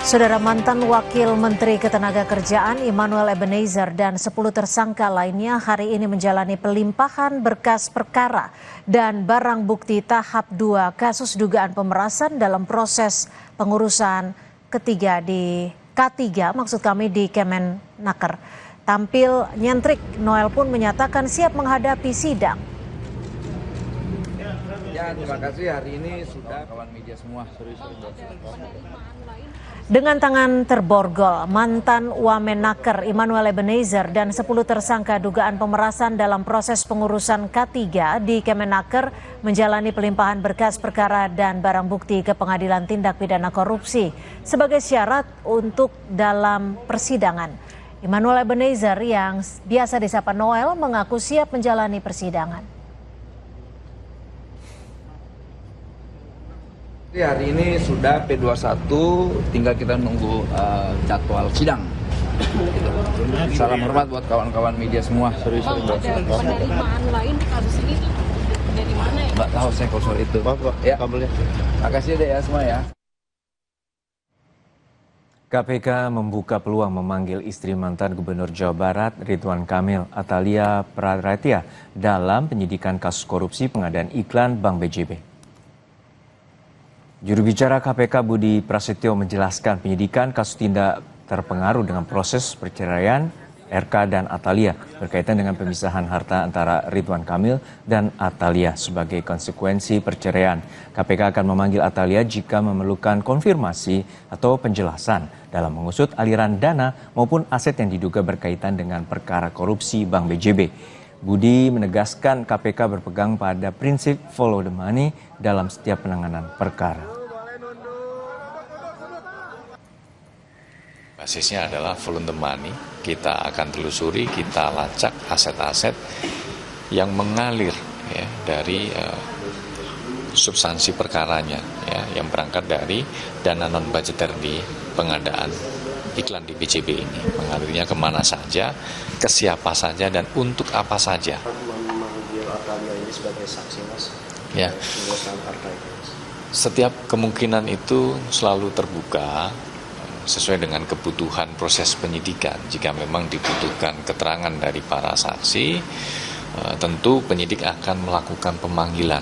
Saudara, mantan Wakil Menteri Ketenagakerjaan Immanuel Ebenezer dan 10 tersangka lainnya hari ini menjalani pelimpahan berkas perkara dan barang bukti tahap 2 kasus dugaan pemerasan dalam proses pengurusan ketiga di K3, maksud kami di Kemenaker. Tampil nyentrik, Noel pun menyatakan siap menghadapi sidang. Ya, terima kasih. Hari ini sudah kawan media semua. Dengan tangan terborgol, mantan Wamenaker Immanuel Ebenezer dan 10 tersangka dugaan pemerasan dalam proses pengurusan K3 di Kemenaker menjalani pelimpahan berkas perkara dan barang bukti ke Pengadilan Tindak Pidana Korupsi sebagai syarat untuk dalam persidangan. Immanuel Ebenezer yang biasa disapa Noel mengaku siap menjalani persidangan. Hari ini sudah P21, tinggal kita nunggu jadwal sidang. Salam hormat buat kawan-kawan media semua. Bang, ada penerimaan lain di kasus ini dari mana ya? Nggak tahu saya kalau soal itu. Ya, kabelnya. Makasih deh ya semua ya. KPK membuka peluang memanggil istri mantan Gubernur Jawa Barat Ridwan Kamil, Atalia Praratia, dalam penyidikan kasus korupsi pengadaan iklan Bank BJB. Juru bicara KPK Budi Prasetyo menjelaskan penyidikan kasus tindak terpengaruh dengan proses perceraian RK dan Atalia berkaitan dengan pemisahan harta antara Ridwan Kamil dan Atalia sebagai konsekuensi perceraian. KPK akan memanggil Atalia jika memerlukan konfirmasi atau penjelasan dalam mengusut aliran dana maupun aset yang diduga berkaitan dengan perkara korupsi Bank BJB. Budi menegaskan KPK berpegang pada prinsip follow the money dalam setiap penanganan perkara. Basisnya adalah follow the money. Kita akan telusuri, kita lacak aset-aset yang mengalir ya, dari substansi perkaranya, ya, yang berangkat dari dana non budgeter di pengadaan iklan di BJB ini. Mengalirnya kemana saja, ke siapa saja, dan untuk apa saja. Memanggil Atalia ini sebagai saksi, Mas? Ya. Setiap kemungkinan itu selalu terbuka sesuai dengan kebutuhan proses penyidikan. Jika memang dibutuhkan keterangan dari para saksi, tentu penyidik akan melakukan pemanggilan.